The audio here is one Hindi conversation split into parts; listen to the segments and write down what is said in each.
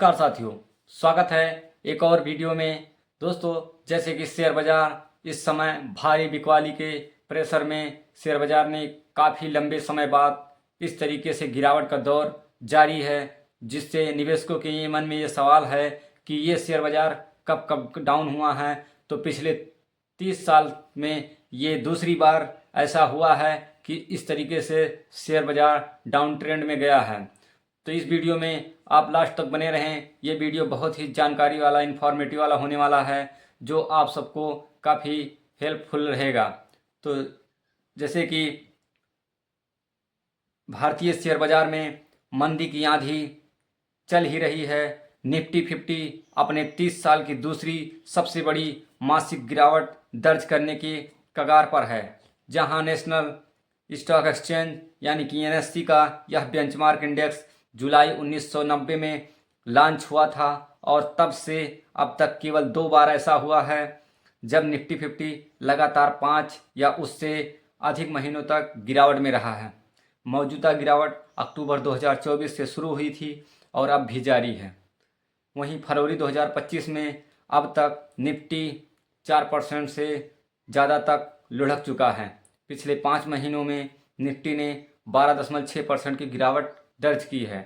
नमस्कार साथियों, स्वागत है एक और वीडियो में। दोस्तों, जैसे कि शेयर बाजार इस समय भारी बिकवाली के प्रेशर में शेयर बाजार ने काफ़ी लंबे समय बाद इस तरीके से गिरावट का दौर जारी है, जिससे निवेशकों के ये मन में ये सवाल है कि ये शेयर बाजार कब कब डाउन हुआ है। तो पिछले 30 साल में ये दूसरी बार ऐसा हुआ है कि इस तरीके से शेयर बाजार डाउन ट्रेंड में गया है। तो इस वीडियो में आप लास्ट तक बने रहें। ये वीडियो बहुत ही जानकारी वाला, इन्फॉर्मेटिव वाला होने वाला है, जो आप सबको काफ़ी हेल्पफुल रहेगा। तो जैसे कि भारतीय शेयर बाजार में मंदी की आंधी चल ही रही है। निफ्टी 50 अपने 30 साल की दूसरी सबसे बड़ी मासिक गिरावट दर्ज करने की कगार पर है, जहां नेशनल स्टॉक एक्सचेंज यानी कि एनएससी का यह बेंचमार्क इंडेक्स जुलाई 1990 में लॉन्च हुआ था और तब से अब तक केवल 2 बार ऐसा हुआ है जब निफ्टी 50 लगातार 5 या उससे अधिक महीनों तक गिरावट में रहा है। मौजूदा गिरावट अक्टूबर 2024 से शुरू हुई थी और अब भी जारी है। वहीं फरवरी 2025 में अब तक निफ्टी 4% से ज़्यादा तक लुढ़क चुका है। पिछले 5 महीनों में निफ्टी ने 12.6% की गिरावट दर्ज की है।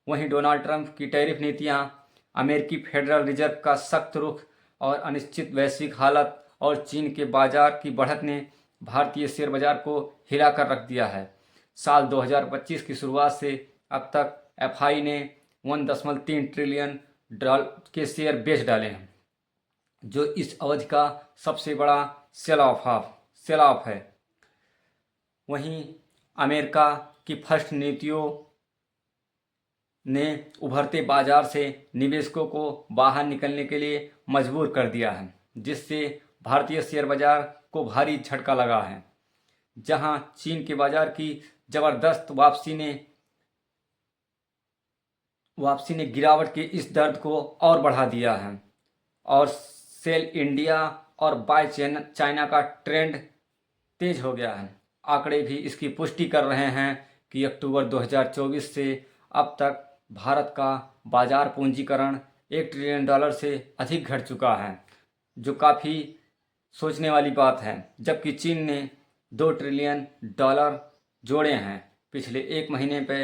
वहीं डोनाल्ड ट्रंप की टैरिफ नीतियां, अमेरिकी फेडरल रिजर्व का सख्त रुख और अनिश्चित वैश्विक हालत और चीन के बाजार की बढ़त ने भारतीय शेयर बाजार को हिलाकर रख दिया है। साल 2025 की शुरुआत से अब तक एफआई ने 1.3 ट्रिलियन के शेयर बेच डाले हैं, जो इस अवधि का सबसे बड़ा सेल ऑफ है। वहीं अमेरिका की फर्स्ट नीतियों ने उभरते बाजार से निवेशकों को बाहर निकलने के लिए मजबूर कर दिया है, जिससे भारतीय शेयर बाजार को भारी झटका लगा है। जहां चीन के बाजार की जबरदस्त वापसी ने गिरावट के इस दर्द को और बढ़ा दिया है और सेल इंडिया और बाय चाइना का ट्रेंड तेज हो गया है। आंकड़े भी इसकी पुष्टि कर रहे हैं कि अक्टूबर 2024 से अब तक भारत का बाजार पूंजीकरण $1 ट्रिलियन से अधिक घट चुका है, जो काफ़ी सोचने वाली बात है। जबकि चीन ने $2 ट्रिलियन जोड़े हैं। पिछले एक महीने पे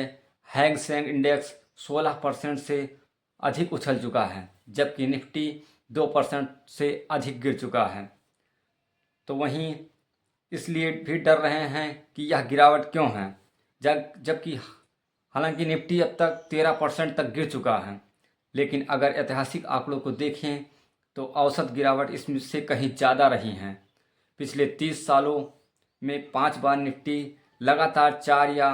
हैंग सेंग इंडेक्स 16% से अधिक उछल चुका है, जबकि निफ्टी 2% से अधिक गिर चुका है। तो वहीं इसलिए भी डर रहे हैं कि यह गिरावट क्यों है, जबकि हालांकि निफ्टी अब तक 13% तक गिर चुका है। लेकिन अगर ऐतिहासिक आंकड़ों को देखें तो औसत गिरावट इसमें से कहीं ज़्यादा रही हैं। पिछले 30 सालों में 5 बार निफ्टी लगातार 4 या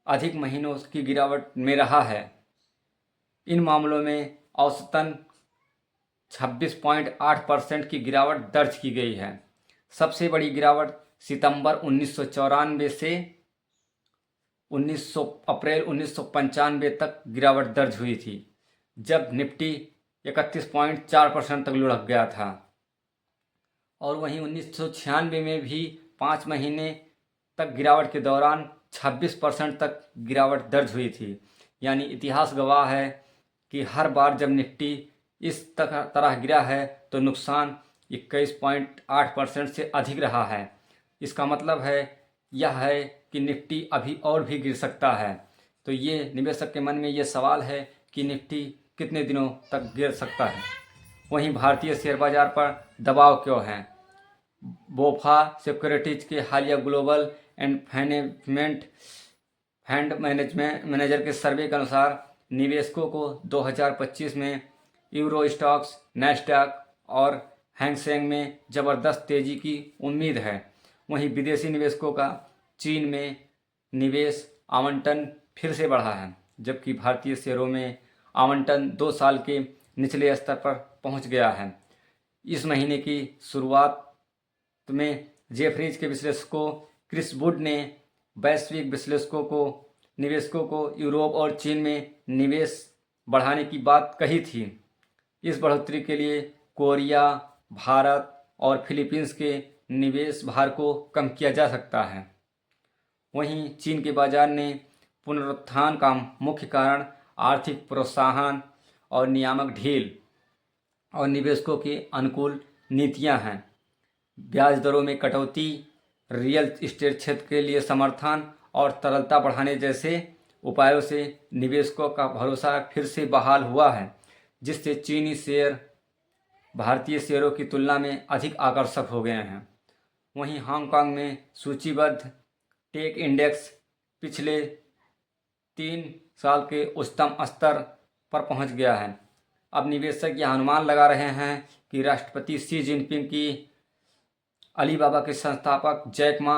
अधिक महीनों की गिरावट में रहा है। इन मामलों में औसतन 26.8% की गिरावट दर्ज की गई है। सबसे बड़ी गिरावट सितंबर 1994 से अप्रैल 1995 तक गिरावट दर्ज हुई थी, जब निफ्टी 31.4% तक लुढ़क गया था। और वहीं 1996 में भी 5 महीने तक गिरावट के दौरान 26% तक गिरावट दर्ज हुई थी। यानी इतिहास गवाह है कि हर बार जब निफ्टी इस तरह गिरा है तो नुकसान 21.8% से अधिक रहा है। इसका मतलब है यह है कि निफ्टी अभी और भी गिर सकता है। तो ये निवेशक के मन में ये सवाल है कि निफ्टी कितने दिनों तक गिर सकता है। वहीं भारतीय शेयर बाजार पर दबाव क्यों है? बोफा सिक्योरिटीज के हालिया ग्लोबल एंड फंड मैनेजर के सर्वे के अनुसार निवेशकों को 2025 में यूरो स्टॉक्स, नैस्डैक और हैंग सेंग में ज़बरदस्त तेजी की उम्मीद है। वहीं विदेशी निवेशकों का चीन में निवेश आवंटन फिर से बढ़ा है, जबकि भारतीय शेयरों में आवंटन 2 साल के निचले स्तर पर पहुंच गया है। इस महीने की शुरुआत में जेफरीज के विश्लेषकों क्रिस वुड ने वैश्विक निवेशकों को यूरोप और चीन में निवेश बढ़ाने की बात कही थी। इस बढ़ोतरी के लिए कोरिया, भारत और फिलीपींस के निवेश भार को कम किया जा सकता है। वहीं चीन के बाजार ने पुनरुत्थान का मुख्य कारण आर्थिक प्रोत्साहन और नियामक ढील और निवेशकों के अनुकूल नीतियां हैं। ब्याज दरों में कटौती, रियल एस्टेट क्षेत्र के लिए समर्थन और तरलता बढ़ाने जैसे उपायों से निवेशकों का भरोसा फिर से बहाल हुआ है, जिससे चीनी शेयर भारतीय शेयरों की तुलना में अधिक आकर्षक हो गए हैं। वहीं हांगकांग में सूचीबद्ध टेक इंडेक्स पिछले 3 साल के उच्चतम स्तर पर पहुंच गया है। अब निवेशक यह अनुमान लगा रहे हैं कि राष्ट्रपति शी जिनपिंग की अलीबाबा के संस्थापक जैक मा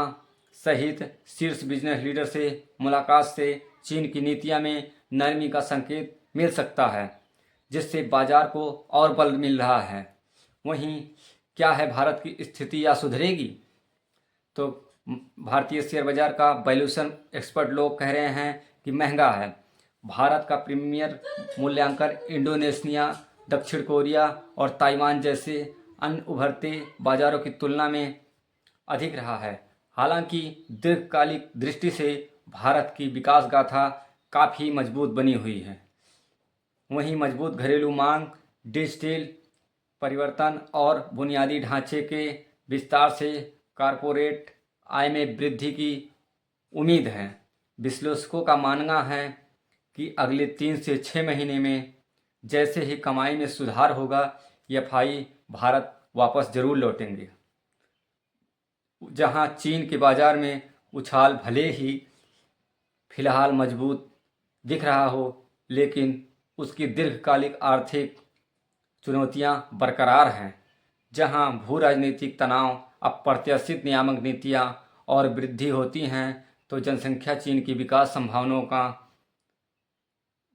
सहित शीर्ष बिजनेस लीडर से मुलाकात से चीन की नीतियां में नरमी का संकेत मिल सकता है, जिससे बाजार को और बल मिल रहा है। वहीं क्या है भारत की स्थिति या सुधरेगी? तो भारतीय शेयर बाजार का वैल्यूएशन एक्सपर्ट लोग कह रहे हैं कि महंगा है। भारत का प्रीमियर मूल्यांकन इंडोनेशिया, दक्षिण कोरिया और ताइवान जैसे अन्य उभरते बाजारों की तुलना में अधिक रहा है। हालांकि दीर्घकालिक दृष्टि से भारत की विकास गाथा काफ़ी मजबूत बनी हुई है। वहीं मजबूत घरेलू मांग, डिजिटल परिवर्तन और बुनियादी ढांचे के विस्तार से कॉरपोरेट आय में वृद्धि की उम्मीद है। विश्लेषकों का मानना है कि अगले 3 से 6 महीने में जैसे ही कमाई में सुधार होगा, एफआई भारत वापस जरूर लौटेंगे। जहां चीन के बाजार में उछाल भले ही फिलहाल मजबूत दिख रहा हो, लेकिन उसकी दीर्घकालिक आर्थिक चुनौतियां बरकरार हैं। जहां भू राजनीतिक तनाव, अप्रत्याशित नियामक नीतियां और वृद्धि होती हैं, तो जनसंख्या चीन की विकास संभावनाओं का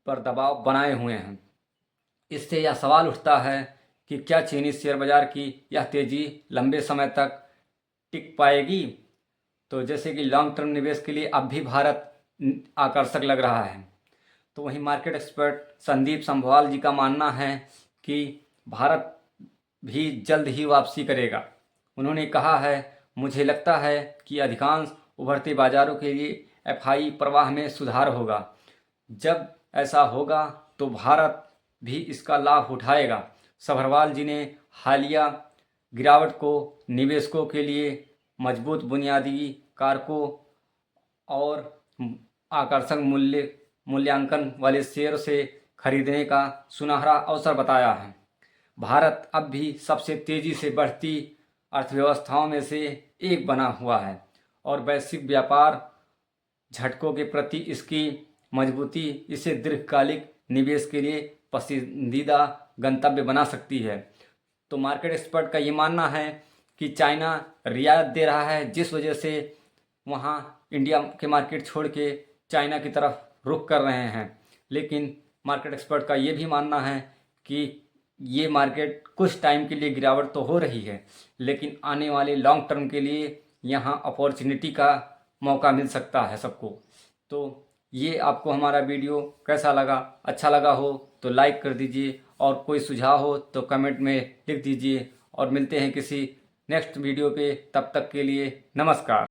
पर दबाव बनाए हुए हैं। इससे यह सवाल उठता है कि क्या चीनी शेयर बाजार की यह तेज़ी लंबे समय तक टिक पाएगी? तो जैसे कि लॉन्ग टर्म निवेश के लिए अब भी भारत आकर्षक लग रहा है। तो वहीं मार्केट एक्सपर्ट संदीप संभवाल जी का मानना है कि भारत भी जल्द ही वापसी करेगा। उन्होंने कहा है, मुझे लगता है कि अधिकांश उभरते बाजारों के लिए एफआई प्रवाह में सुधार होगा। जब ऐसा होगा तो भारत भी इसका लाभ उठाएगा। सभरवाल जी ने हालिया गिरावट को निवेशकों के लिए मजबूत बुनियादी कारकों और आकर्षक मूल्यांकन वाले शेयर से खरीदने का सुनहरा अवसर बताया है। भारत अब भी सबसे तेजी से बढ़ती अर्थव्यवस्थाओं में से एक बना हुआ है और वैश्विक व्यापार झटकों के प्रति इसकी मजबूती इसे दीर्घकालिक निवेश के लिए पसंदीदा गंतव्य बना सकती है। तो मार्केट एक्सपर्ट का ये मानना है कि चाइना रियायत दे रहा है, जिस वजह से वहाँ इंडिया के मार्केट छोड़ के चाइना की तरफ रुख कर रहे हैं। लेकिन मार्केट एक्सपर्ट का ये भी मानना है कि ये मार्केट कुछ टाइम के लिए गिरावट तो हो रही है, लेकिन आने वाले लॉन्ग टर्म के लिए यहाँ अपॉर्चुनिटी का मौका मिल सकता है सबको। तो ये आपको हमारा वीडियो कैसा लगा? अच्छा लगा हो तो लाइक कर दीजिए और कोई सुझाव हो तो कमेंट में लिख दीजिए और मिलते हैं किसी नेक्स्ट वीडियो पे। तब तक के लिए नमस्कार।